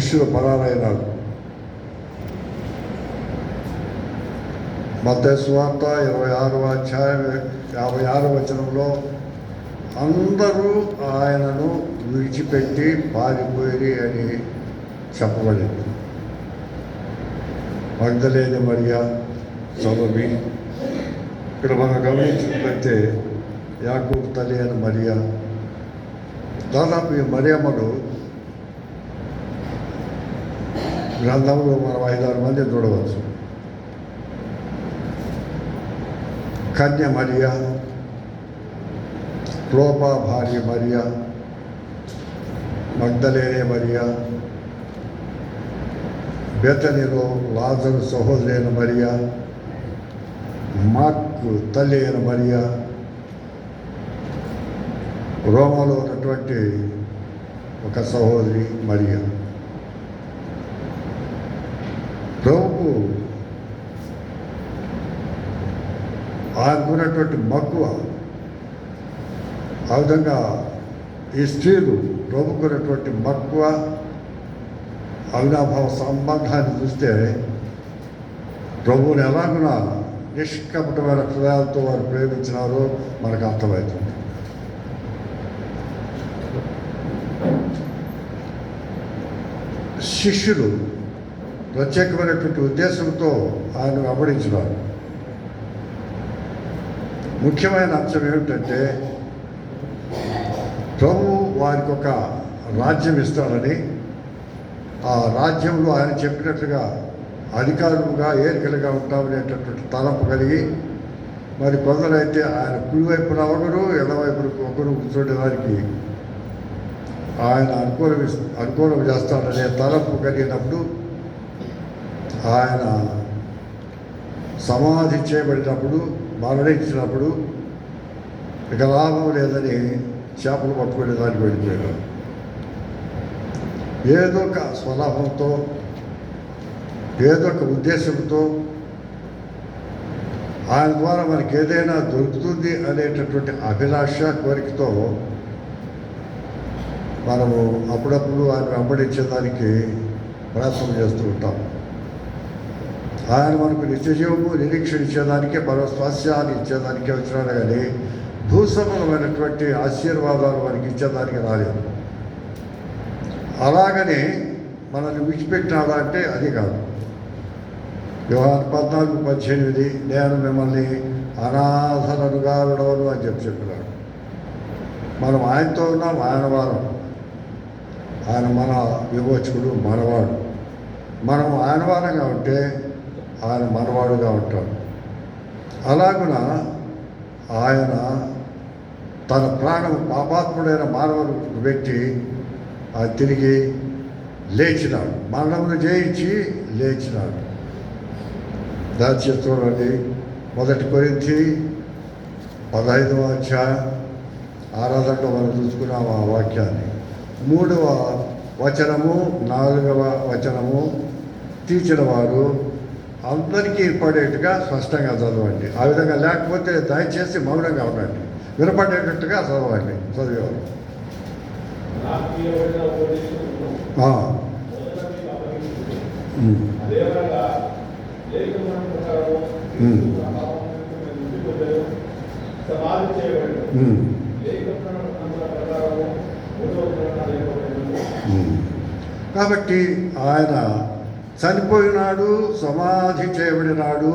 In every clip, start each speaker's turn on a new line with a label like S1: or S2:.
S1: శిష్యులు పరారైనారు. మత్తయి సువార్త 26వ అధ్యాయం 56వ వచనంలో అందరూ ఆయనను విడిచిపెట్టి పారిపోయి అని చెప్పబడింది. మగ్దలేని మరియా, సలోమి, ఇక్కడ మనం గమనించినట్లయితే యాకోబు తల్లి అయిన మరియా, దాదాపు ఈ మరియమ్మలు గ్రంథంలో మనం 5-6 మంది చూడవచ్చు. కన్య మరియా, క్లోపా భార్య మరియా, మగ్దలేనే మరియా, బెతనిలో లాజరు సహోదరి అయిన మరియా, మార్కు తల్లి అయిన మరియా, రోమాలో ఉన్నటువంటి ఒక సహోదరి మరియా. ప్రభువు ఆయనకున్నటువంటి మక్కువ, ఆ విధంగా ఈ స్త్రీలు ప్రభుకున్నటువంటి మక్కువ, అవినాభావ సంబంధాన్ని చూస్తే ప్రభువుని ఎలాగునా నిష్కపటమైన హృదయాలతో వారు ప్రేమించినారో మనకు అర్థమవుతుంది. శిష్యులు ప్రత్యేకమైనటువంటి ఉద్దేశంతో ఆయన వెంబడించినారు. ముఖ్యమైన అంశం ఏమిటంటే ప్రభువు వారికి ఒక రాజ్యం ఇస్తాడని, ఆ రాజ్యంలో ఆయన చెప్పినట్లుగా అధికారులుగా ఏరికలుగా ఉంటామనేటటువంటి తలంపు కలిగి, మరి కొందరైతే ఆయన కుడివైపున ఒకరు ఎడవైపున ఒకరు కూర్చోడానికి ఆయన అనుకూలం చేస్తాడనే తలంపు కలిగినప్పుడు, ఆయన సమాధి చేయబడినప్పుడు, మరణించినప్పుడు ఇక లాభం లేదని చేపలు పట్టుకునే దానికి వెళ్ళిపోయాడు. ఏదో ఒక స్వలాభంతో, ఏదో ఒక ఉద్దేశంతో, ఆయన ద్వారా మనకి ఏదైనా దొరుకుతుంది అనేటటువంటి అభిలాష, కోరికతో మనము అప్పుడప్పుడు ఆయన వెంబడించేదానికి ప్రయత్నం చేస్తూ ఉంటాం. ఆయన మనకు నిత్యజీవము నిరీక్షణ ఇచ్చేదానికే, మన స్వాస్యాన్ని ఇచ్చేదానికే వచ్చినాడు కానీ భూసంబంధమైనటువంటి ఆశీర్వాదాలు మనకి ఇచ్చేదానికి రాలేదు. అలాగని మనల్ని విడిచిపెట్టినాడా అంటే అది కాదు. యోహాను 14:18 నేను మిమ్మల్ని అనాథలుగా విడవను అని చెప్పినాడు. మనం ఆయనతో ఉన్నాం, ఆయన వారం, ఆయన మన విమోచకుడు, మనవాడు. మనం ఆయన వారంగా ఉంటే ఆయన మనవాడుగా ఉంటాడు. అలాగున ఆయన తన ప్రాణం పాపాత్ముడైన మానవుడు పెట్టి తిరిగి లేచినాడు, మరణమును జయించి లేచినాడు. దాని చూడండి, 1 కొరింథీ 15వ అధ్యాయం 6వ మనం చూసుకున్నాం ఆ వాక్యాన్ని. 3వ వచనము 4వ వచనము తీర్చిన వారు అందరికీ పడేట్టుగా స్పష్టంగా చదవండి. ఆ విధంగా లేకపోతే దయచేసి మౌనంగా ఉండండి, వినపడేటట్టుగా చదవండి. చదివేవారు కాబట్టి ఆయన చనిపోయినాడు, సమాధి చేయబడినాడు,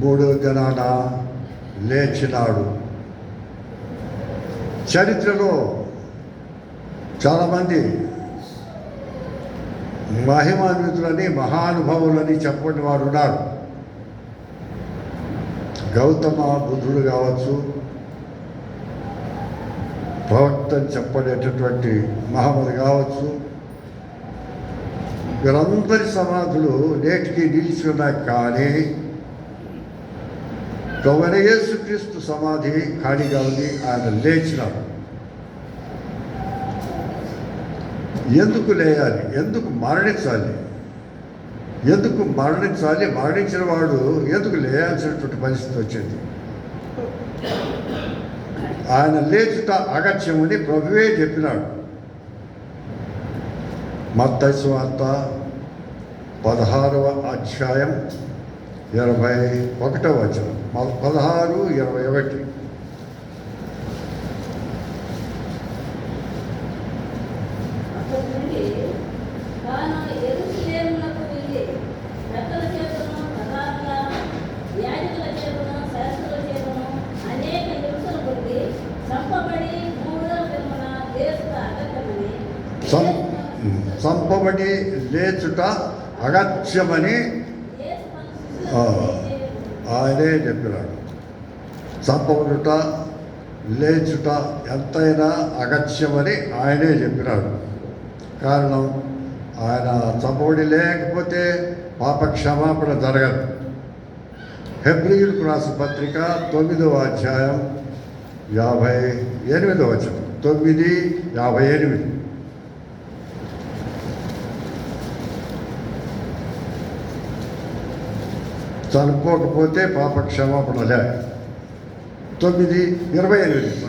S1: 3వ దినాన లేచినాడు. చరిత్రలో చాలామంది మహిమాన్వితులని, మహానుభావులని చెప్పని వారు ఉన్నారు. గౌతమ బుద్ధుడు కావచ్చు, ప్రవక్త అని చెప్పనేటటువంటి మహమ్మద్ కావచ్చు, వీరందరి సమాధులు నేటికి నిలిచి ఉన్నాయి. కానీ ప్రభువైన యేసుక్రీస్తు సమాధి ఖాళీగా ఉంది. ఆయన లేచినాడు. ఎందుకు లేయాలి? ఎందుకు మరణించాలి? ఎందుకు మరణించాలి? మరణించిన వాడు ఎందుకు లేయాల్సినటువంటి పరిస్థితి వచ్చింది? ఆయన లేచుట అగత్యమని ప్రభువే చెప్పినాడు. మత్తయి సువార్త 16వ అధ్యాయం 21వ వచనం. 16:21. చంపబడి లేచుట అగత్యమని ఆయనే చెప్పినాడు. చంపబడుట లేచుట ఎంతైనా అగత్యమని ఆయనే చెప్పినాడు. కారణం, ఆయన చంపబడి లేకపోతే పాప క్షమాపణ జరగదు. హెబ్రీయులకు రాసిన పత్రిక 9వ అధ్యాయం 58వ వచనం. 9:58. చనిపోకపోతే పాప క్షమాపణ లే. 9:28.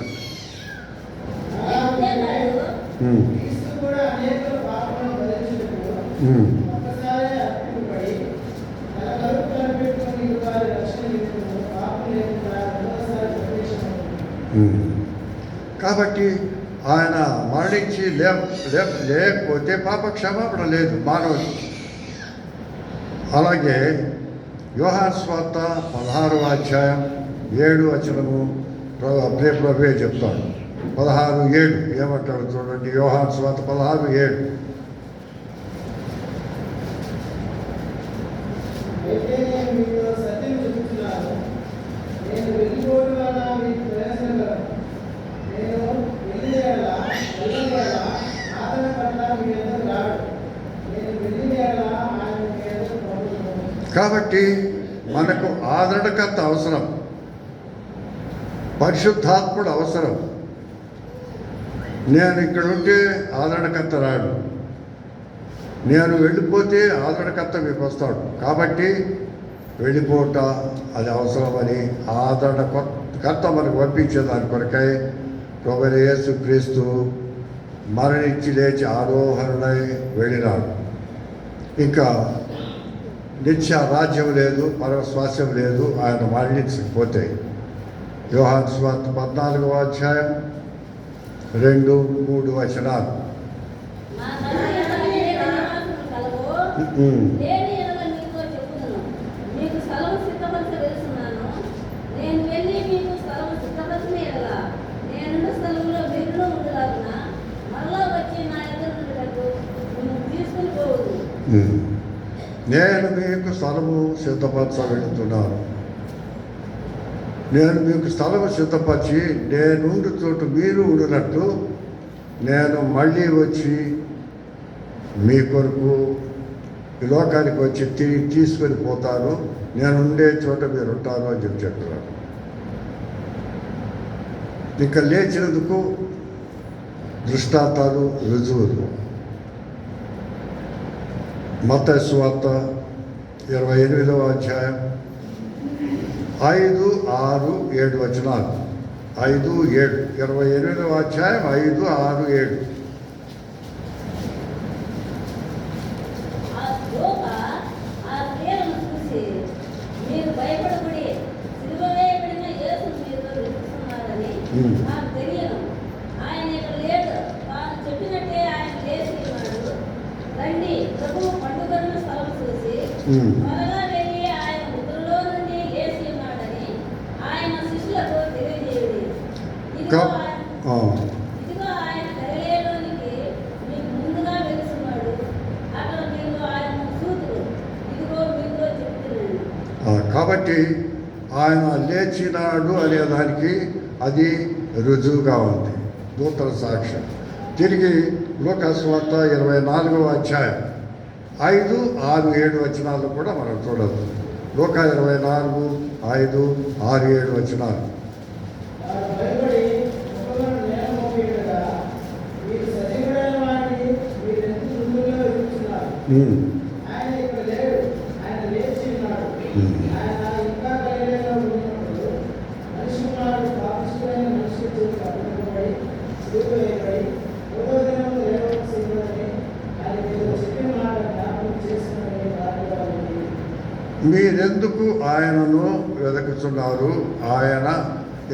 S1: కాబట్టి ఆయన మరణించి లేకపోతే పాప క్షమాపణ లేదు మానవుడు. అలాగే యోహాను సువార్త 16వ అధ్యాయం 7వ వచనము ప్రభువే చెప్తాడు. 16:7 ఏమంటాడు చూడండి. యోహాను సువార్త 16:7. కాబట్టి మనకు ఆదరణకర్త అవసరం, పరిశుద్ధాత్ముడు అవసరం. నేను ఇక్కడ ఉంటే ఆదరణకర్త రాడు, నేను వెళ్ళిపోతే ఆదరణకర్త మీకు వస్తాడు. కాబట్టి వెళ్ళిపోట అది అవసరమని ఆదరణకర్త మనకు పంపించేదాని కొరకై ప్రభువైన యేసుక్రీస్తు మరణించి లేచి ఆరోహణై వెళ్ళినాడు. ఇంకా నిత్య రాజ్యం లేదు, పరమస్వాస్యం లేదు ఆయన మరణించకపోతే. యోహాను సువార్త 14వ అధ్యాయం 2-3 వచనాలు. నేను మీకు స్థలము సిద్ధపరచ వెళుతున్నాను. నేను మీకు స్థలము సిద్ధపరిచి నేనుండు చోటు మీరు ఉండినట్టు నేను మళ్ళీ వచ్చి మీ కొరకు ఈ లోకానికి వచ్చి తీసుకొని పోతాను. నేను ఉండే చోట మీరు ఉంటారు అని చెప్తున్నాను. ఇంకా లేచినందుకు దృష్టాంతాలు, రుజువులు. మత్తయి సువార్త 28వ అధ్యాయం 5, 6, 7 వచనాలు. 5, 7. 28వ అధ్యాయం 5, 6, 7. కాబట్టి ఆయన లేచినాడు అనేదానికి అది రుజువుగా ఉంది, నూతన సాక్ష్యం. తిరిగి లూకాసు సువార్త 24వ అధ్యాయం 5, 6, 7 వచనాలు కూడా మనం చూడవచ్చు. లూకా 24, 5, 6, 7 వచనాలు. మీరెందుకు ఆయనను వెదకుతున్నారు? ఆయన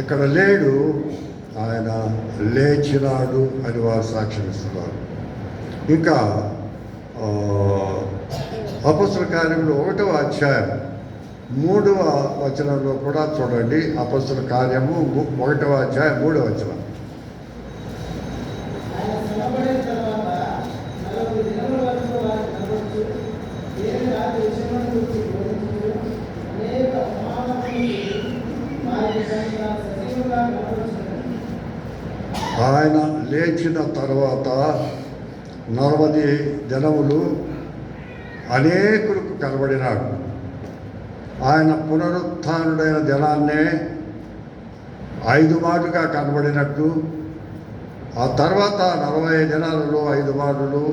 S1: ఇక్కడ లేడు, ఆయన లేచినాడు అని వారు సాక్ష్యమిస్తున్నారు. ఇంకా అపొస్తలుల కార్యములు 1వ అధ్యాయం 3వ వచనంలో కూడా చూడండి. అపొస్తలుల కార్యము 1వ అధ్యాయం 3వ వచనం. ఆయన లేచిన తర్వాత 40 దినములు అనేకులకు కనబడినాడు. ఆయన పునరుత్థానుడైన దినాన్నే 5 మారులుగా కనబడినట్టు, ఆ తర్వాత 40 దినాలలో 5 మారులు,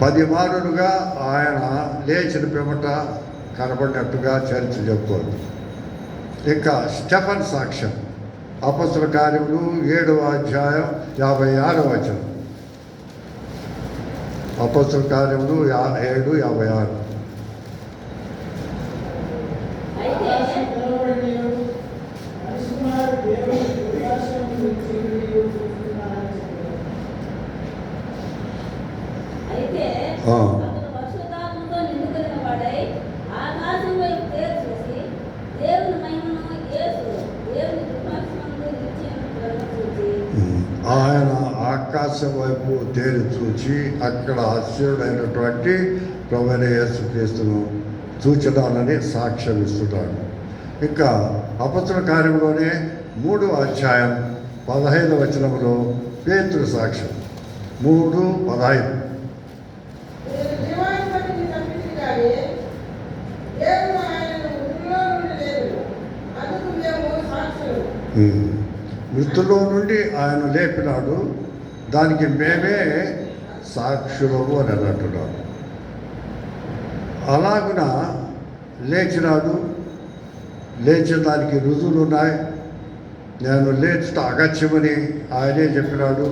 S1: 10 మారులుగా ఆయన లేచిన పిమ్మట కనబడినట్టుగా చరిత్ర చెబుతోంది. ఇంకా స్టెఫన్ సాక్ష్యం అపొస్తలుల కార్యములు 7వ అధ్యాయం 56వ వచనం. అపొస్తలుల కార్యములు 7:56. ఆయన ఆకాశం వైపు తేరి చూచి అక్కడ ఆశ్చర్యుడైనటువంటి ప్రభువైన యేసుక్రీస్తును చూచినానని సాక్ష్యం ఇస్తున్నాడు. ఇంకా అపొస్తలుల కార్యంలోనే 3వ అధ్యాయం 15వ వచనంలో పేతురు సాక్ష్యం 3:15. మృతుల్లో నుండి ఆయన లేపినాడు, దానికి మేమే సాక్షులము అని అంటున్నాడు. అలాగున లేచినాడు, లేచిన దానికి రుజువులు ఉన్నాయి. నేను లేచుట అగత్యమని ఆయనే చెప్పినాడు.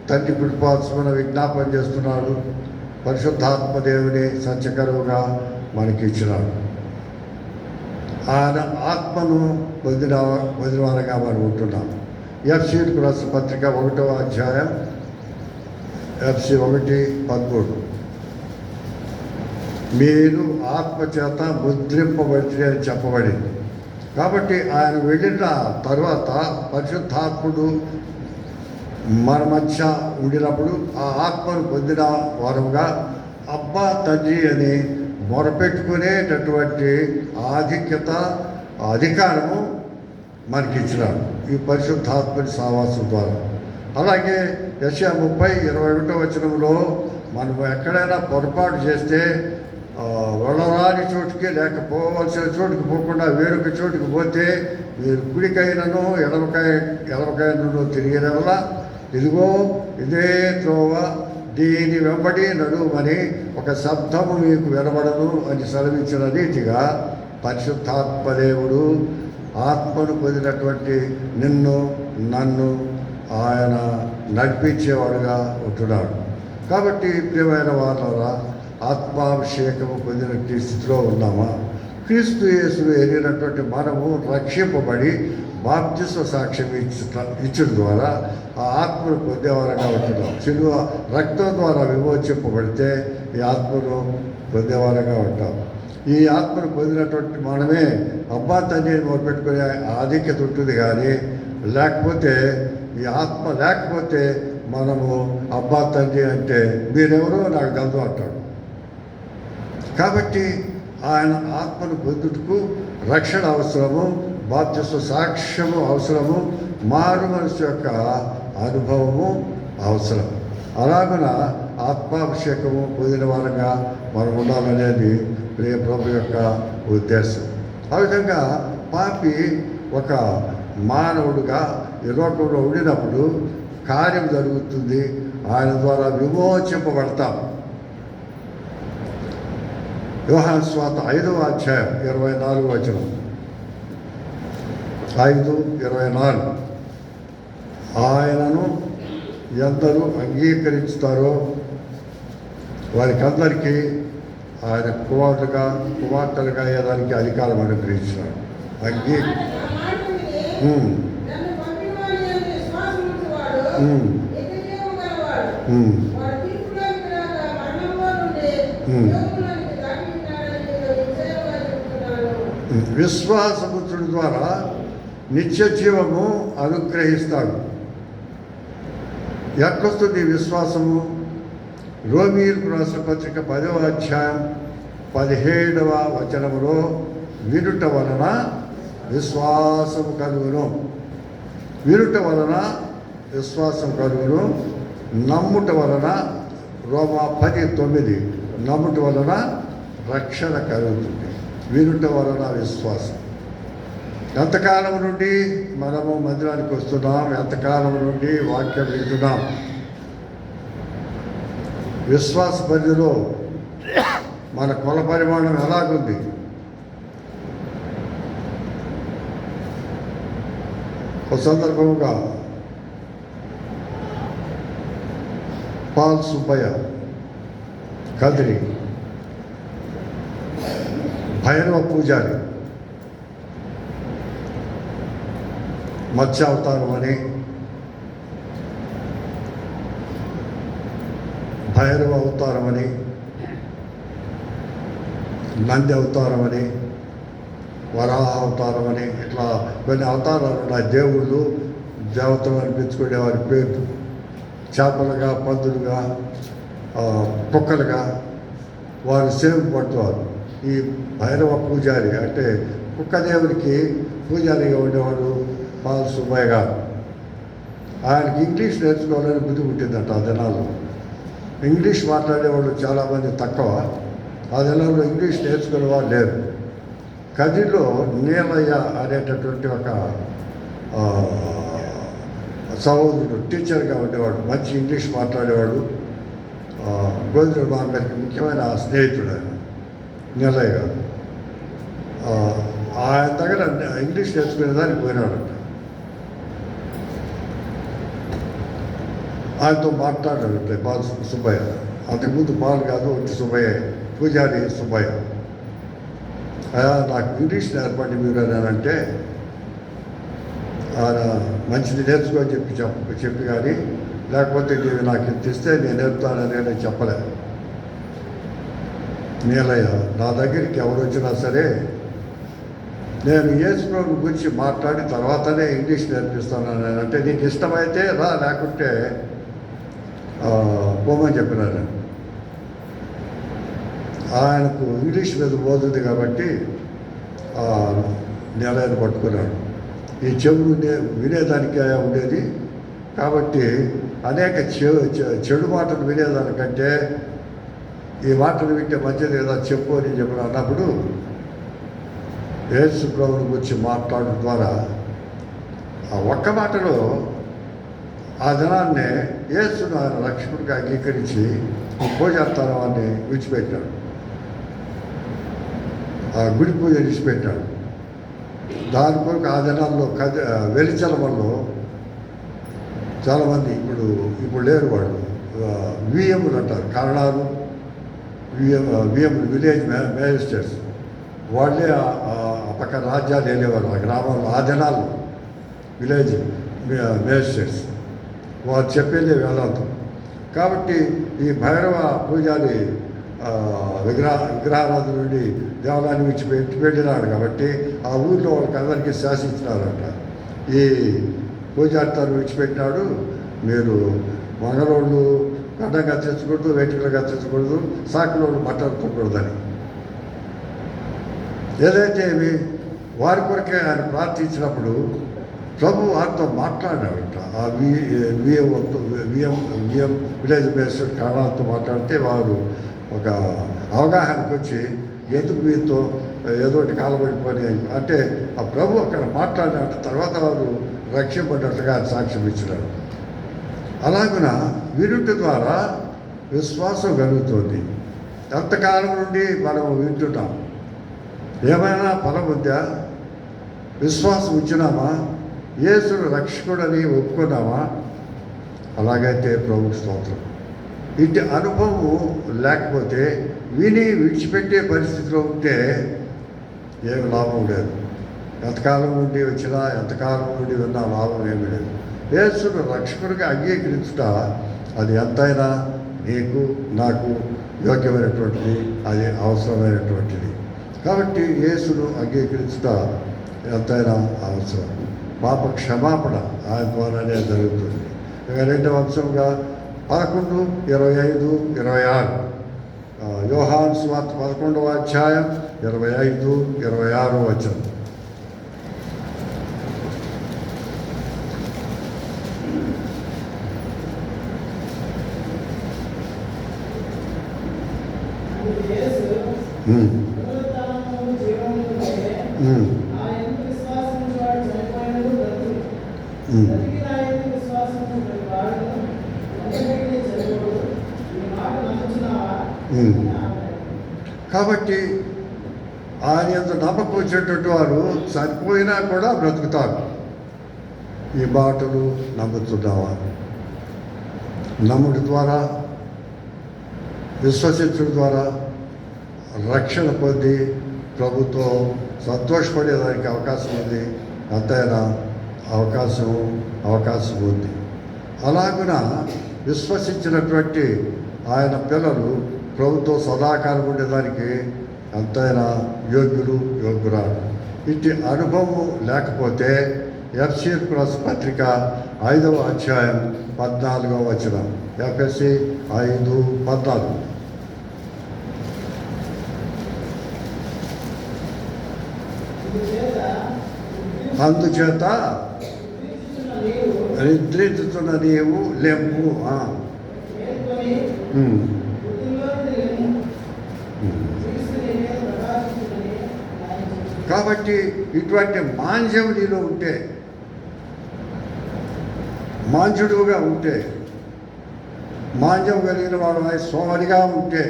S1: తండ్రి కృపాత్మన విజ్ఞాపన చేస్తున్నాడు. పరిశుద్ధాత్మదేవుని సత్యకరువుగా మనకి ఇచ్చినాడు. ఆయన ఆత్మను వదిలివారగా మనం ఉంటున్నాం. ఎఫ్సీలకు రాసిన పత్రిక 1వ అధ్యాయం FC 1:13. మీరు ఆత్మచేత ముద్రింపబడి అని చెప్పబడింది. కాబట్టి ఆయన వెళ్ళిన తర్వాత పరిశుద్ధాత్ముడు మన మధ్య ఉండినప్పుడు ఆ ఆత్మను పొందిన వారుగా అబ్బా తండ్రి అని మొరపెట్టుకునేటటువంటి ఆధిక్యత, అధికారము మనకిచ్చినాడు ఈ పరిశుద్ధాత్మని సావాసం ద్వారా. అలాగే యెషయా 30:21 వచనంలో మనం ఎక్కడైనా పొరపాటు చేస్తే వెళ్ళరాని చోటుకి లేకపోవలసిన చోటుకి పోకుండా వేరొక చోటుకి పోతే మీరు కుడికైనను ఎడమకైనను తిరిగిన ఇదిగో ఇదే త్రోవ, దీని వెంబడి నడుమని ఒక శబ్దము మీకు వినబడను అని సెలవించిన రీతిగా పరిశుద్ధాత్మదేవుడు ఆత్మను పొందినటువంటి నిన్ను నన్ను ఆయన నడిపించేవాడుగా ఉంటున్నాడు. కాబట్టి ప్రియమైన వాళ్ళరా, ఆత్మాభిషేకము పొందినటువంటి స్థితిలో ఉన్నామా? క్రీస్తు యేసును ఎరిగినటువంటి మనము రక్షింపబడి బాప్తిస్మ సాక్ష్యం ఇచ్చడం ద్వారా ఆ ఆత్మను పొందేవారంగా ఉంటున్నాం. సిలువ రక్తం ద్వారా విమోచింపబడితే ఈ ఆత్మను పొందేవారంగా ఉంటాం. ఈ ఆత్మను పొందినటువంటి మనమే అబ్బా తండ్రిని మొదలుపెట్టుకునే ఆధిక్యత ఉంటుంది. కానీ లేకపోతే ఈ ఆత్మ లేకపోతే మనము అబ్బా తండ్రి అంటే మీరెవరో నాకు తెలుసు అంటాడు. కాబట్టి ఆయన ఆత్మను పొందుటకు రక్షణ అవసరము, బాప్తిస్మ సాక్ష్యము అవసరము, మారు మనసు యొక్క అనుభవము అవసరం. అలాగున ఆత్మాభిషేకము పొందిన వారంగా మనం ఉండాలనేది ప్రియ ప్రభు యొక్క ఉద్దేశం. ఆ విధంగా పాపి ఒక మానవుడుగా ఈ లోకంలో ఉండినప్పుడు కార్యం జరుగుతుంది. ఆయన ద్వారా విమోచింపబడతాం. యోహాను సువార్త 5వ అధ్యాయం 24వ వచనం. 5:24. ఆయనను ఎందరూ అంగీకరిస్తారో వారికందరికీ ఆయన కుమార్తెలుగా అయ్యేదానికి అధికారం అనుగ్రహించినాడు. అంగీ విశ్వాసపుత్రుడి ద్వారా నిత్య జీవము అనుగ్రహిస్తాడు. ఎట్లొస్తుంది విశ్వాసము? రోమీయులకు రాసిన పత్రిక 10వ అధ్యాయం 17వ వచనములో వినుట వలన విశ్వాసము కలుగును, వినుట వలన విశ్వాసం కలుగును, నమ్ముట వలన రోమా 10:9 నమ్ముట వలన రక్షణ కలుగుతుంది. వినుట వలన విశ్వాసం. ఎంతకాలం నుండి మనము మందిరానికి వస్తున్నాం, ఎంతకాలం నుండి వాక్యం వింటున్నాం. విశ్వాస పరిధిలో మన కుల పరిమాణం ఎలాగుంది? ఒక సందర్భంగా పాల్ సుబ్బయ్య కదిరి భైరవ పూజారి మత్స్య అవతారం అని, భైరవ అవతారం అని, నంది అవతారం అని, వరాహ అవతారం అని, ఇట్లా కొన్ని అవతారాలు ఉన్నాయి. దేవుళ్ళు దేవతలు అనిపించుకునే వారి పేరు చేపలుగా, పందులుగా, కుక్కలుగా వారు సేవింపబడుతున్నారు. ఈ భైరవ పూజారి అంటే కుక్కదేవుడికి పూజారిగా ఉండేవాడు పాల్ సుబ్బయ్య గారు. ఆయనకి ఇంగ్లీష్ నేర్చుకోవాలని బుద్ధి పుట్టిందంట. ఆ దినాల్లో ఇంగ్లీష్ మాట్లాడేవాళ్ళు చాలామంది తక్కువ. ఆ దినాల్లో ఇంగ్లీష్ నేర్చుకునే వాళ్ళు లేరు. కదిలో నీలయ్య అనేటటువంటి ఒక సహోదరుడు టీచర్గా ఉండేవాడు, మంచి ఇంగ్లీష్ మాట్లాడేవాడు. గోవిందుడు మా గారికి ముఖ్యమైన స్నేహితుడు ఆయన నీలయ్య గారు. ఆయన దగ్గర ఇంగ్లీష్ నేర్చుకునేదానికి పోయినాడంట. ఆయనతో మాట్లాడాడు పాల్ సుబ్బయ్య. అంతకుముందు పాల్ కాదు, వచ్చి సుబ్బయ్య, పూజారి సుబ్బయ్య. నాకు ఇంగ్లీష్ నేర్పండి మీరు అని అంటే ఆయన మంచిది నేర్చుకో అని చెప్పి కానీ, లేకపోతే నీవు నాకు ఇంత ఇస్తే నేను నేర్పుతానని నేను చెప్పలే. నీలయ్య నా దగ్గరికి ఎవరు వచ్చినా సరే నేను యేసు ప్రభు గురించి మాట్లాడి తర్వాతనే ఇంగ్లీష్ నేర్పిస్తాను అంటే, నీకు ఇష్టమైతే రా, లేకుంటే పోమని చెప్పినాను. ఆయనకు ఇంగ్లీష్ మీద పోతుంది కాబట్టి నీలయ్యను పట్టుకున్నాడు. ఈ చెవులు వినేదానికి ఉండేది కాబట్టి అనేక చెడు మాటలు వినేదానికంటే ఈ మాటలు వింటే మంచిది కదా చెప్పు అని చెప్పిన అన్నప్పుడు యేసు ప్రభువుని గురించి మాట్లాడడం ద్వారా ఆ ఒక్క మాటలో ఆ దినాన్నే యేసును ఆయన రక్షకుడిగా అంగీకరించి పూజాస్థానాన్ని విడిచిపెట్టాడు. ఆ గుడి పూజ విడిచిపెట్టాడు. దాని కొరకు ఆ దినాల్లో వెలిచలమల్లో చాలామంది ఇప్పుడు లేరు వాళ్ళు విఎంలు అంటారు, కారణాలు విఎంలు విలేజ్ మేజిస్ట్రేట్స్. వాళ్ళే పక్క రాజ్యాలు వెళ్ళేవారు ఆ గ్రామంలో. ఆ దినాల్లో విలేజ్ మేజిస్ట్రేట్స్ వారు చెప్పేదే వేదాంతం. కాబట్టి ఈ భైరవ పూజారి విగ్రహారాధన నుండి దేవాలయాన్ని విడిచిపెట్టినాడు కాబట్టి ఆ ఊళ్ళో వాళ్ళకి అందరికీ శాసించినారంట. ఈ పూజారితాను విడిచిపెట్టినాడు, మీరు మంగళోళ్ళు గడ్డం కత్తించకూడదు, వెంట్రుకలు కత్తించకూడదు, సాకులోళ్ళు మాట్లాడుకోకూడదని. ఏదైతే వారి కొరకే ఆయన ప్రార్థించినప్పుడు ప్రభు వారితో మాట్లాడాడంట. ఆ విఎం విలేజ్ మేజిస్ట్రేట్ కారణాలతో మాట్లాడితే వారు ఒక అవగాహనకు వచ్చి ఎందుకు వీరితో ఏదోటి కాలబడిపోయి అంటే ఆ ప్రభు అక్కడ మాట్లాడిన తర్వాత వారు రక్షింపడ్డట్టుగా సాక్ష్యం ఇచ్చినారు. అలాగున వినుట ద్వారా విశ్వాసం కలుగుతుంది. ఎంతకాలం నుండి మనం వింటున్నాం. ఏమైనా ఫలం ఉందా? విశ్వాసం ఇచ్చినామా? యేసును రక్షకుడని ఒప్పుకున్నామా? అలాగైతే ప్రభుకు స్తోత్రం. ఇటు అనుభవం లేకపోతే విని విడిచిపెట్టే పరిస్థితిలో ఉంటే ఏమి లాభం లేదు. ఎంతకాలం నుండి వచ్చినా ఎంతకాలం నుండి విన్నా లాభం ఏమీ లేదు. యేసును రక్షకుడిగా అంగీకరించుట అది ఎంతైనా నీకు నాకు యోగ్యమైనటువంటిది, అది అవసరమైనటువంటిది. కాబట్టి యేసును అంగీకరించుట ఎంతైనా అవసరం. పాప క్షమాపణ ఆయన ద్వారానే జరుగుతుంది. ఇక రెండవ అంశంగా 11, 25, 26 యోహాను సువార్త 11వ అధ్యాయం 25, 26 వచనం. కాబట్టి ఆయన యందు నమ్మకం వచ్చేటటువంటి వారు చనిపోయినా కూడా బ్రతుకుతారు. ఈ మాటలు నమ్ముతున్నావా? నమ్ముడి ద్వారా, విశ్వసించడం ద్వారా రక్షణ పొంది ప్రభుత్వం సంతోషపడేదానికి అవకాశం ఉంది. అంతైనా అవకాశం ఉంది. అలాగున విశ్వసించినటువంటి ఆయన పిల్లలు ప్రభుత్వం సదాకాలం ఉండేదానికి ఎంతైనా యోగ్యురాలు. ఇట్టి అనుభవం లేకపోతే ఎఫ్ఎస్సీలకు రాసిన పత్రిక 5వ అధ్యాయం 14వ వచనం. ఎఫ్ఎస్సీ 5:14. అందుచేత నిద్రించుతున్న నీవు లెమ్ము. కాబట్టి ఇటువంటి మాంద్యం నీలో ఉంటే, మాంజుడుగా ఉంటే, మాంద్యం కలిగిన వాడు సోమరిగా ఉంటే,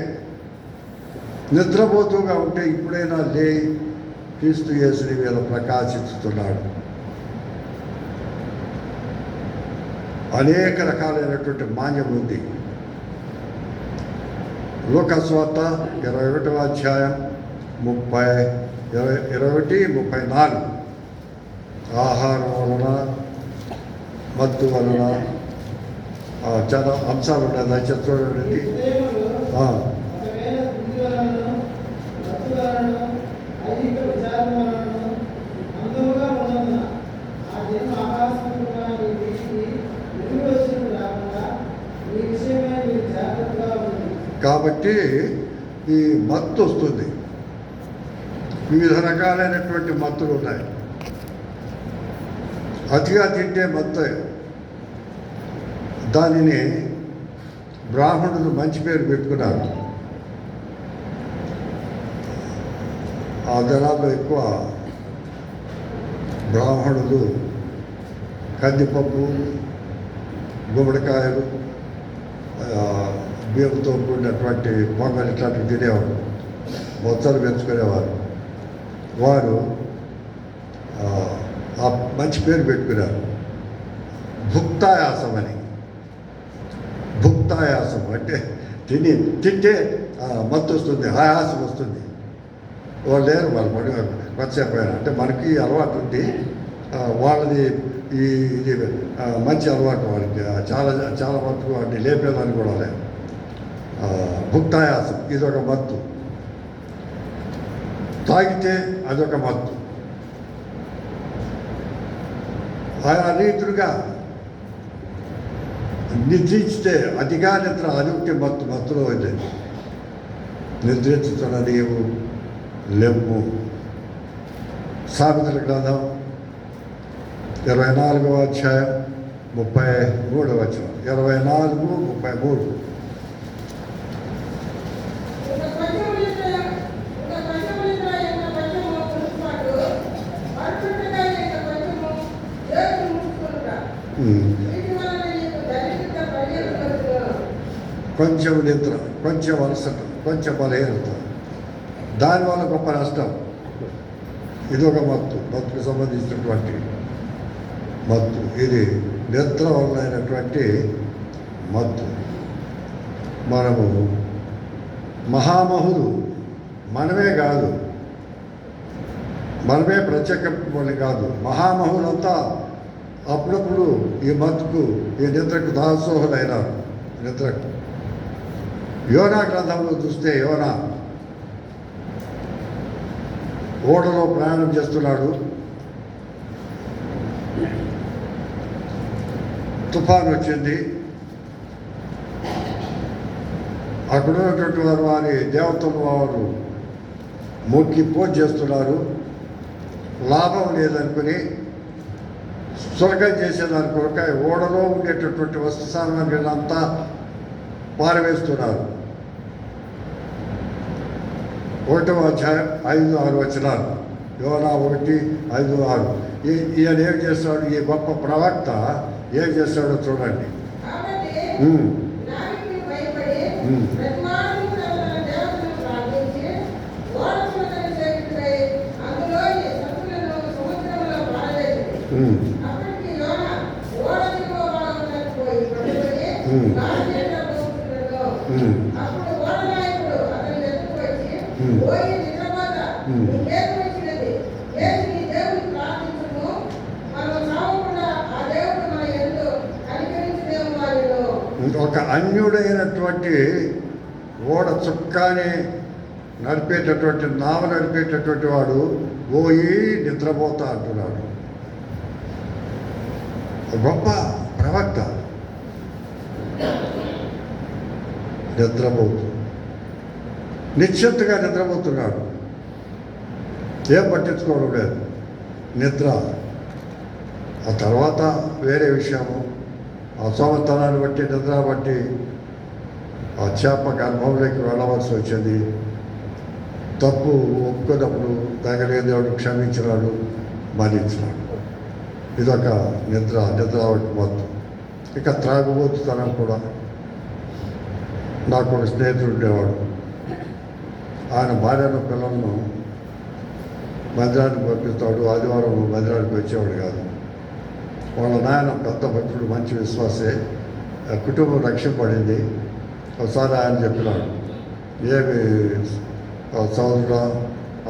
S1: నిద్రపోతుగా ఉంటే ఇప్పుడైనా లే, క్రీస్తు యేసుని మీద ప్రకాశిస్తున్నాడు. అనేక రకాలైనటువంటి మాంద్యం ఉంది. లూకాసు సువార్త 21వ అధ్యాయం 21-34 ఆహారం వలన, మత్తు వలన చాలా అంశాలు ఉన్నాయి. దయచేసి చూడండి. కాబట్టి ఈ మత్తు వస్తుంది. వివిధ రకాలైనటువంటి మత్తులు ఉన్నాయి. అతిగా తింటే మత్తు. దానిని బ్రాహ్మణులు మంచి పేరు పెట్టుకున్నారు. ఆ దినాల్లో ఎక్కువ బ్రాహ్మణులు కందిపప్పు, గుమ్మడికాయలు, బియ్యంతో కూడినటువంటి పొంగల్ ఇట్లాంటివి తినేవారు, మొత్తాలు పెంచుకునేవారు. వారు ఆ మంచి పేరు పెట్టుకున్నారు, భుక్తాయాసం అని. భుక్తాయాసం అంటే తింటే మత్తు వస్తుంది, ఆయాసం వస్తుంది. వాళ్ళు లేరు, వాళ్ళు కొద్దిసేపు అయినా. అంటే మనకి అలవాటు ఉంది, వాళ్ళది ఇది మంచి అలవాటు వాళ్ళకి. చాలా మట్టుకు వాటిని లేపేదాన్ని కూడా లేదు. భుక్తాయాసం ఇదొక మత్తు. తాగితే అదొక మత్తు. ఆ రీతులుగా నిద్రించితే అతిగా నిద్ర, అది ఒకటి మత్తులో ఉంది. నిద్రించుతున్న నీవు లెమ్ము. సామెతల గ్రంథం 24వ అధ్యాయం 33వ వచనం. 24:33. కొంచెం నిద్ర, కొంచెం అలసట, కొంచెం బలహీనత, దానివల్ల గొప్ప నష్టం. ఇదొక మత్తుకు సంబంధించినటువంటి మత్తు. ఇది నిద్ర వలనైనటువంటి మత్తు. మనము మహామహులు మనమే కాదు, మనమే ప్రత్యేకమని కాదు, మహామహులంతా అప్పుడప్పుడు ఈ మత్తుకు ఈ నిద్రకు దాసోహులైనారు. నిద్రకు యోనా గ్రంథంలో చూస్తే యోనా ఓడలో ప్రయాణం చేస్తున్నాడు. తుఫాను వచ్చింది. అక్కడ ఉన్నటువంటి వారు వారి దేవతలు వారు మొక్కి పూజ చేస్తున్నారు. లాభం లేదనుకుని స్వర్గం చేసేదాని కొరక ఓడలో ఉండేటటువంటి వస్తు సామాగ్రిలంతా పారవేస్తున్నారు. 1వ అధ్యాయం 5-6 వచనాలు. యోనా 1:5-6. ఈయన ఏం చేస్తాడు? ఈ గొప్ప ప్రవక్త ఏం చేస్తాడో చూడండి. ఒక అన్యుడైనటువంటి ఓడ చుక్కాని నడిపేటటువంటి నావ నడిపేటటువంటి వాడు పోయి నిద్రపోతా అంటున్నాడు. గొప్ప ప్రవక్త నిద్రపోతూ నిశ్చింతగా నిద్రపోతున్నాడు. ఏం పట్టించుకోవడం లేదు, నిద్ర. ఆ తర్వాత వేరే విషయము, ఆ సోమతనాన్ని బట్టి నిద్ర బట్టి ఆ చేప గర్భంలోకి వెళ్ళవలసి వచ్చింది. తప్పు ఒప్పుకున్నప్పుడు దగ్గర దేవుడు క్షమించినాడు, మరణించినాడు. ఇదొక నిద్ర మొత్తం. ఇక త్రాగుబోతుతనం కూడా. నాకు ఒక స్నేహితుడు ఉండేవాడు. ఆయన భార్యను పిల్లలను మందిరానికి పంపిస్తాడు. ఆదివారం మందిరానికి వచ్చేవాడు కాదు. వాళ్ళ నాయన పెద్ద భక్తుడు, మంచి విశ్వాసే. కుటుంబం రక్షింపబడింది. ఒకసారి ఆయన చెప్పినాడు, ఏమి సోదరుడా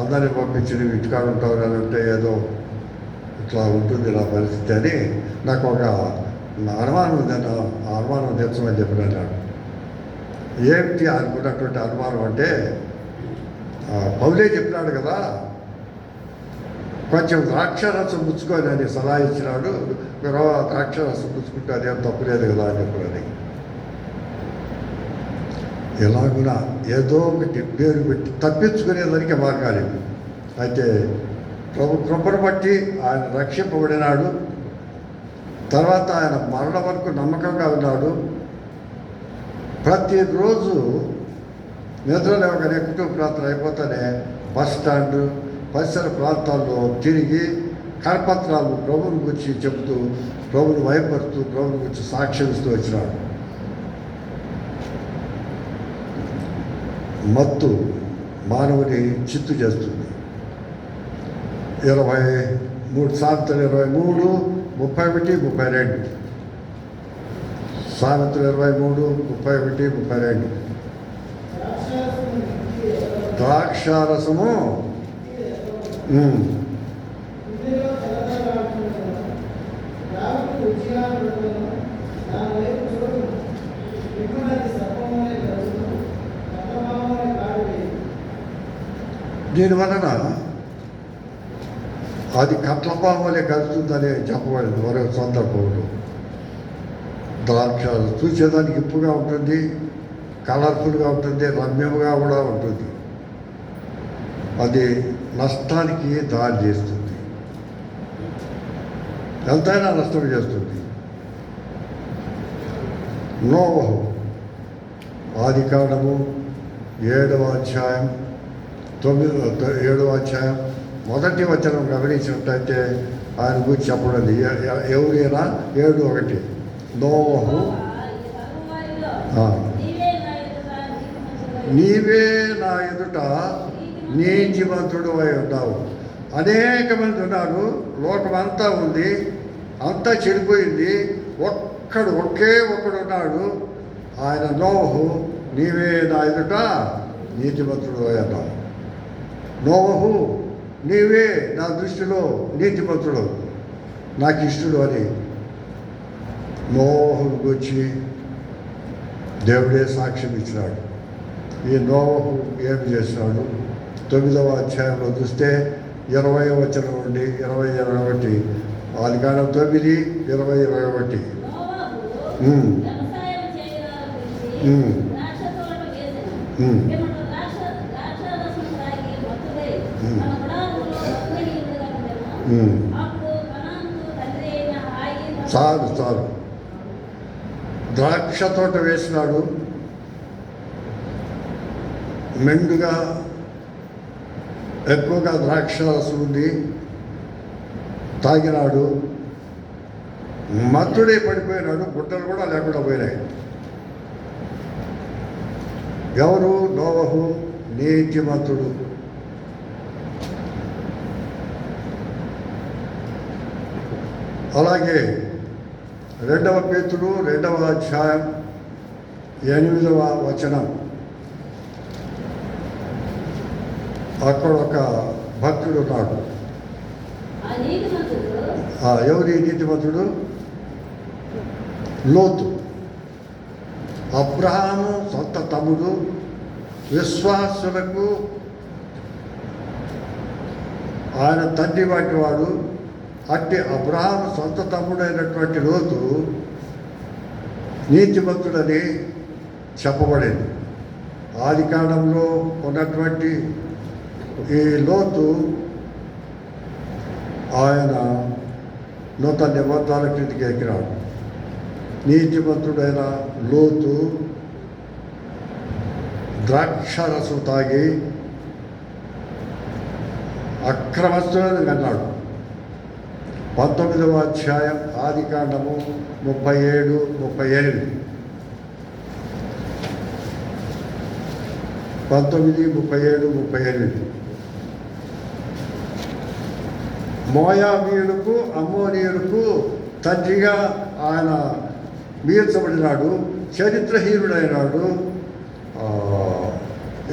S1: అందరినీ పంపించి నువ్వు ఇంటికాడు ఉంటావు అని అంటే ఏదో ఇట్లా ఉంటుంది నా పరిస్థితి అని నాకు ఒక అనుమానం ఉందని ఆ అనుమానం తెచ్చమని చెప్పినాడు. ఏమిటి అనుకున్నటువంటి అనుమానం అంటే, పౌలే చెప్పినాడు కదా, కొంచెం ద్రాక్షరసం పుచ్చుకొని అని సలహా ఇచ్చినాడు. మీరు ద్రాక్షరసం పుచ్చుకుంటే అదేం తప్పులేదు కదా అని చెప్పినది. ఎలాగునా ఏదో ఒకటి పేరు పెట్టి తప్పించుకునేదానికి మార్గాలు. అయితే ప్రభు కృపను బట్టి ఆయన రక్షింపబడినాడు. తర్వాత ఆయన మరణం వరకు నమ్మకంగా ఉన్నాడు. ప్రతిరోజు నిద్రలేవగానే కుటుంబ ప్రాంతం అయిపోతానే బస్ స్టాండ్ పరిసర ప్రాంతాల్లో తిరిగి కరపత్రాలు ప్రభుని గురించి చెబుతూ, ప్రభుని భయపడుతూ, ప్రభుని గురించి సాక్ష్యం ఇస్తూ వచ్చినాడు. మత్తు మానవుని చిత్తు చేస్తుంది. 23 సామెతలు 23, 31, 32. సామెతలు 23, 31, 32. ద్రాక్షారసము దీనివలన అది కట్లపాములే కలుస్తుందని చెప్పబడింది మరో సందర్భంలో. ద్రాక్ష చూసేదానికి ఇప్పుగా ఉంటుంది, కలర్ఫుల్గా ఉంటుంది, రమ్యముగా కూడా ఉంటుంది. అది నష్టానికి దారి చేస్తుంది, ఎంతైనా నష్టం చేస్తుంది. నోవహు ఆదికాండము 7వ అధ్యాయం 7వ అధ్యాయం 1వ వచనం గమనించినట్టయితే ఆయన గురించి చెప్పడం ఎవరైనా 7:1. నోవహు నీవే నా ఎదుట నీతిమంతుడు అయి ఉన్నావు. అనేక మంది ఉన్నారు, లోకమంతా ఉంది, అంతా చెడిపోయింది. ఒకే ఒకడు ఉన్నాడు, ఆయన నోవహు. నీవే నా ఎదుట నీతిమంతుడు అన్నావు. నోవహు నీవే నా దృష్టిలో నీతిమంతుడు, నాకు ఇష్టడు అని నోవహుని గురించి దేవుడే సాక్ష్యం ఇచ్చినాడు. ఈ నోవహు ఏమి చేసినాడు? 9వ అధ్యాయంలో చూస్తే 20వ వచనం నుండి 20-21, ఆదికాండం 9:20-21. చాలు ద్రాక్ష తోట వేసినాడు, మెండుగా ఎక్కువగా ద్రాక్ష రసం ఉంది, తాగినాడు, మత్తుడే పడిపోయినాడు, గుట్టలు కూడా లేకుండా పోయినాయి. ఎవరు? నోవహు నీతిమంతుడు. అలాగే 2వ పేతురు 2వ అధ్యాయం 8వ వచనం, అక్కడ ఒక భక్తుడు ఉన్నాడు. ఎవరి నీతిమంతుడు? లోతు. అబ్రహాము సొంత తమ్ముడు, విశ్వాసులకు ఆయన తండ్రి వంటి వాడు. అట్టి అబ్రహాము సొంత తమ్ముడైనటువంటి లోతు నీతిమంతుడని చెప్పబడింది. ఆదికాండంలో ఉన్నటువంటి ఈ లోతు ఆయన నూతన నిబంధనల కిందకి ఎక్కినాడు. నీతిమంతుడైన లోతు ద్రాక్షరసం తాగి అక్రమస్తులను కన్నాడు. 19వ అధ్యాయం ఆదికాండము 37-38. 19:37-38. మోయాబీయులకు అమ్మోనీయులకు తండ్రిగా ఆయన మీర్చబడినాడు, చరిత్రహీనుడైనాడు.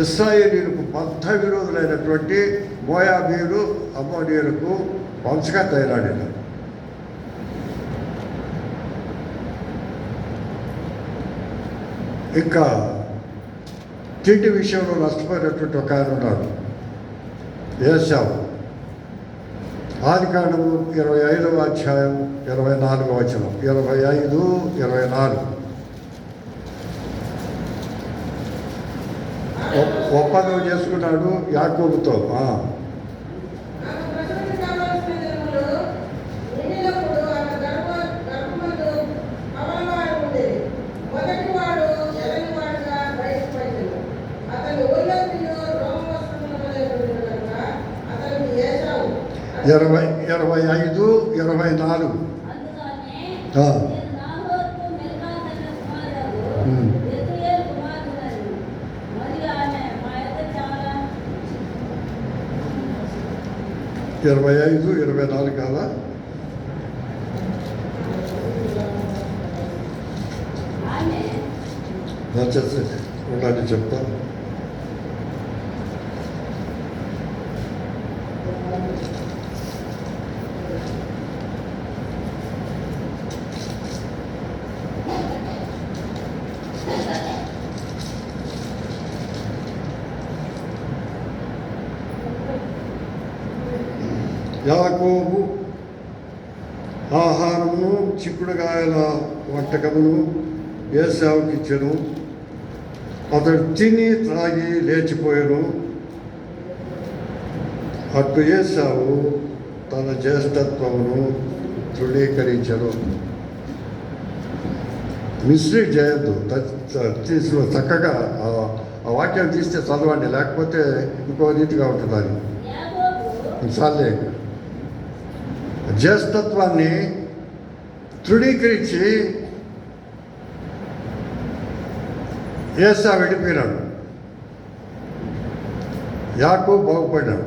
S1: ఇశ్రాయేలీయులకు బద్ధ విరోధులైనటువంటి మోయాబీయులు అమ్మోనీయులకు వంశకర్త అయినాడు. ఇంకా తిండి విషయంలో నష్టపోయినటువంటి ఒక ఆయన ఉన్నాడు, ఏశావు. ఆదికాండము 25వ అధ్యాయం 24వ వచనం, 25-24. ఒప్పందం చేసుకున్నాడు యాకోబుతో. ఇరవై 25-24. ఇరవై 25-24 కాదా? నచ్చేసి ఉండాలని చెప్తాను. యాకోబు ఆహారమును చిక్కుడుగాయల వంటకమును ఏశావుకి ఇచ్చెను. అతడు తిని త్రాగి లేచిపోయాను. అటు ఏశావు తన జ్యేష్ఠత్వమును తృణీకరించను. మిస్లీడ్ చేయొద్దు. తీసిన చక్కగా ఆ వాక్యం తీస్తే చదవండి, లేకపోతే ఇంకో రీతిగా ఉంటుంది. అది చాలే. జ్యేష్ఠత్వాన్ని తృణీకరించి ఏశావు వెళ్ళిపోయినాడు, యాకోబు బాగుపడినాడు.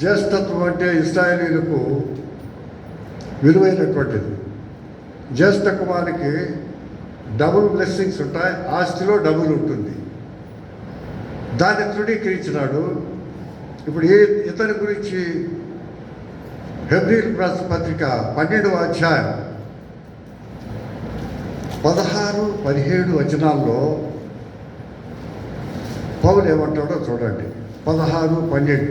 S1: జ్యేష్ఠత్వం అంటే ఇశ్రాయేలీయులకు విలువైనటువంటిది. జ్యేష్ఠ కుమారునికి డబుల్ బ్లెస్సింగ్స్ ఉంటాయి, ఆస్తిలో డబుల్ ఉంటుంది. దాన్ని తృణీకరించినాడు. ఇప్పుడు ఇతని గురించి హెబ్రీయులకు రాసిన పత్రిక 12వ అధ్యాయం 16-17 వచనాల్లో పౌలు ఏమంటాడో చూడండి. 16-12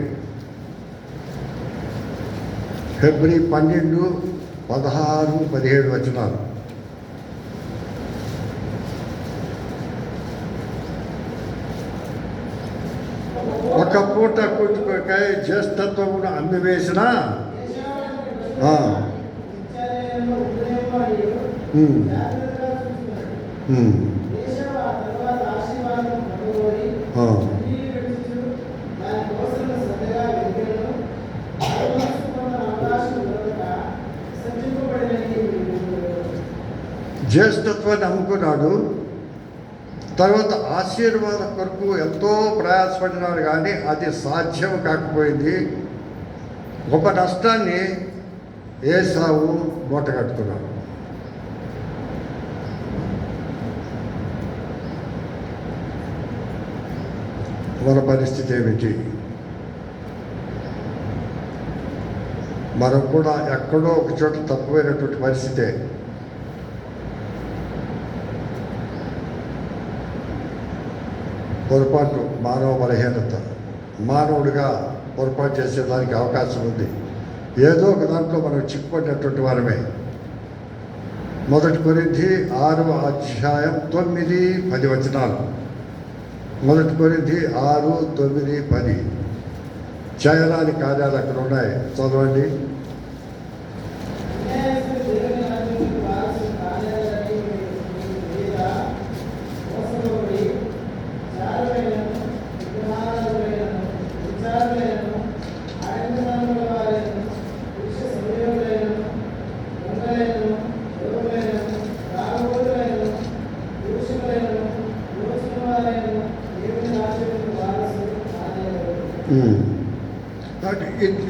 S1: ఫిబ్రవరి 12-16-17 వచనాలు. ఒక పూట కూర్చుకోకాయ జ్యేష్ఠత్వమును అమ్మివేసిన జ్యేష్ఠత్వాన్ని అమ్ముకున్నాడు. తర్వాత ఆశీర్వాదం కొరకు ఎంతో ప్రయాసపడినాడు, కానీ అది సాధ్యం కాకపోయింది. గొప్ప నష్టాన్ని ఏసావు మూటగట్టుకున్నాడు. మన పరిస్థితి ఏమిటి? మనం కూడా ఎక్కడో ఒక చోట తక్కువైనటువంటి పరిస్థితే. పొరపాటు మానవ బలహీనత. మానవుడిగా పొరపాటు చేసేదానికి అవకాశం ఉంది. ఏదో ఒక దాంట్లో మనం చిక్కుపడినటువంటి వారమే. 1 కొరింథీ 6వ అధ్యాయం 9-10 వచనాలు. 1 కొరింథీ 6, 9, 10. చేయరాని కార్యాలు అక్కడ ఉన్నాయి, చదవండి.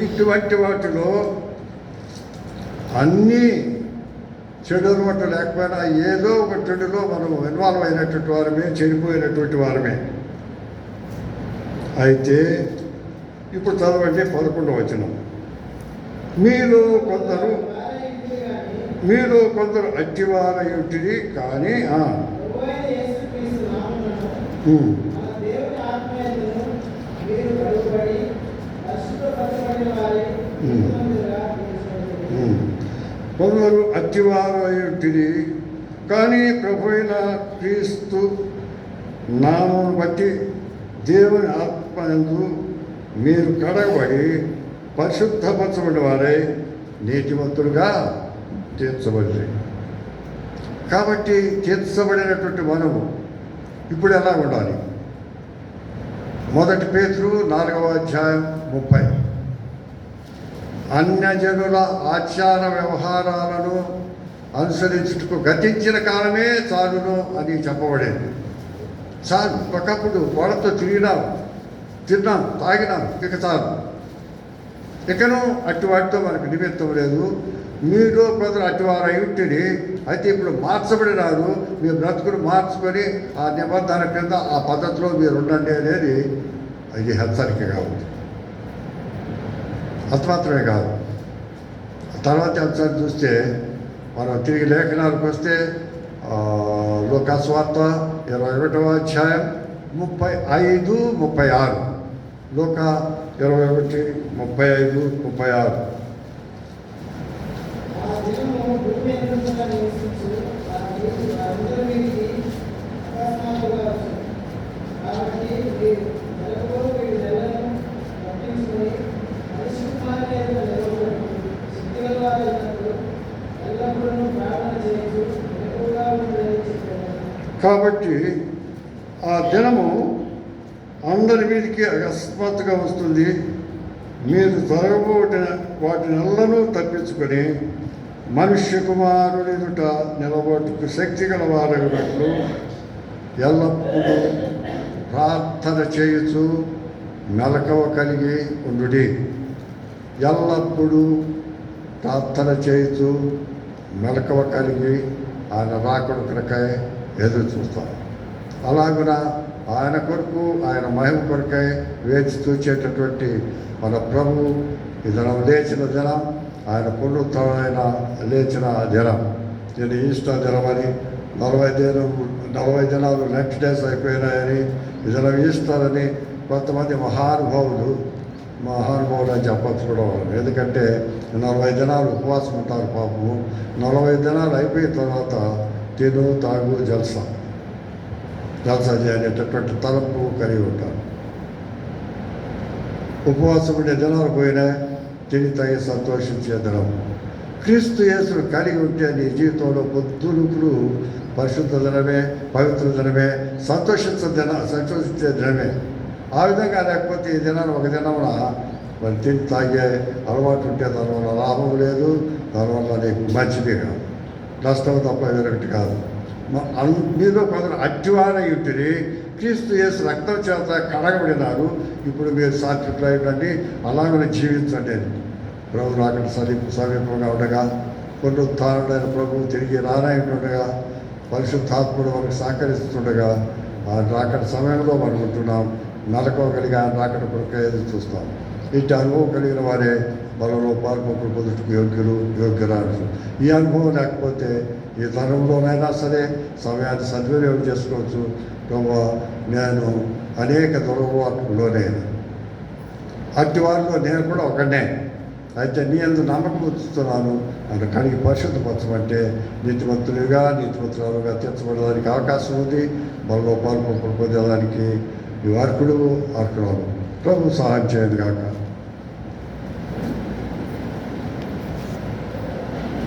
S1: ఇటువంటి వాటిలో అన్నీ చెడు అలవాటు లేకపోయినా ఏదో ఒక చెడులో మనం ఇన్వాల్వ్ అయినటువంటి వారమే, చెడిపోయినటువంటి వారమే. అయితే ఇప్పుడు చదవండి 11వ వచనం. మీలో కొందరు అట్టివారయుంటిరి, కానీ కొందరు అట్టివారయుంటిరి, కానీ ప్రభువైన క్రీస్తు నామమును బట్టి దేవుని ఆత్మయందు మీరు కడగబడి పరిశుద్ధపరచబడిన వారై నీతిమంతులుగా తీర్చబడి. కాబట్టి తీర్చబడినటువంటి మనము ఇప్పుడు ఎలా ఉండాలి? 1 పేతురు 4వ అధ్యాయం 30. అన్యజనుల ఆచార వ్యవహారాలను అనుసరించుటకు గతించిన కాలమే చాలును అని చెప్పబడేది. చాలు, ఒకప్పుడు వాళ్ళతో తిన్నాం, తాగినాం, ఇక చాలు. ఇకను అట్టివాటితో మనకు నిమిత్తం లేదు. మీరు కొందరు అట్టివారు అయ్యుంటిని, అయితే ఇప్పుడు మార్చబడినారు. మీ బ్రతుకులు మార్చుకొని ఆ నిబంధన కింద ఆ పద్ధతిలో మీరు ఉండండి అనేది ఇది హెచ్చరికగా ఉంది. అంత మాత్రమే కాదు, తర్వాత అంశాన్ని చూస్తే మనం తిరిగి లేఖనాలకు వస్తే లూకా సువార్త 21వ అధ్యాయం 35, 36. లూకా 21, 35, 36. కాబట్టి ఆ దినము అందరి మీదకి అకస్మాత్తుగా వస్తుంది. మీరు జరగబోటిన వాటినెల్లను తప్పించుకొని మనుష్య కుమారుని ఎదుట నిలబోటుకు శక్తి గల వారగినట్లు ఎల్లప్పుడూ ప్రార్థన చేయుచు మెలకువ కలిగి ఉండుడి. ఎల్లప్పుడూ ప్రార్థన చేయుచు మెలకువ కలిగి ఆయన రాకడ కొరకై ఎదురు చూస్తాం. అలాగున ఆయన కొరకు, ఆయన మహిమ కొరకై వేచి చూచేటటువంటి మన ప్రభు ఈ దినం లేచిన దినం, ఆయన పునరుత్థానమైన లేచిన దినం. ఇది ఈస్టర్ దినమని 40 దినాలు నెక్స్ట్ డేస్ అయిపోయినాయని, ఈ దినం ఈస్టర్ అని కొంతమంది మహానుభావులు అని చెప్పచ్చు కూడా వాళ్ళు. ఎందుకంటే 40 దినాలు ఉపవాసం ఉంటారు పాపము. 40 దినాలు అయిపోయిన తర్వాత తిను తాగు జల్సా చేయనేటటువంటి తలంపు కలిగి ఉంటారు. ఉపవాసం ఉండే దినాలు పోయినా తిని తాగి సంతోషించే దినం. క్రీస్తు యేసును కలిగి ఉంటే నీ జీవితంలో పొద్దులుపులు పరిశుద్ధ దినమే, పవిత్ర దినమే, సంతోషించే దినమే. ఆ విధంగా లేకపోతే ఈ దినాన్ని ఒక దినమున మరి తిని తాగే అలవాటు ఉంటే దానివల్ల లాభం లేదు, దానివల్ల నీకు మంచిది కాదు, నష్టం తప్ప వేరొకటి కాదు. మీలో కొందరు అడ్డువారై ఉంటుంది, క్రీస్తు యేసు రక్తం చేత కడగబడినారు, ఇప్పుడు మీరు సాత్వికులైనండి, అలాగనే జీవించండి. ప్రభు రాకడ సమీపంగా ఉండగా, పునరుత్థానుడైన ప్రభువు తిరిగి రానాయుండగా, పరిశుద్ధాత్ముడు మనకు సహకరిస్తుండగా, ఆ రాకడ సమయంలో మనం ఉంటున్నాం. నరకం కలిగి ఆయన రాకడ కొరకు ఎదురు చూస్తాం. ఇటు అనుభవం కలిగిన వారే మనలో పాల్పొక్కులు పొందుటకు యోగ్యురాలు. ఈ అనుభవం లేకపోతే ఈ తరంలోనైనా సరే సమయాన్ని సద్వినియోగం చేసుకోవచ్చు. ప్రభు, నేను అనేక దురలవాట్లకు లోనైనా, అట్టి వారిలో నేను కూడా ఒకనే. అయితే నీ అందు నమ్మకం ఉంచుతున్నాను అని కడిగి పరిశుద్ధపరచమంటే నీతిమంతులుగా తీర్చబడడానికి అవకాశం ఉంది. మనలో పాల్పొక్కులు పొందేదానికి ఈ అర్కురాలు ప్రభు సహాయం చేయండి కాక.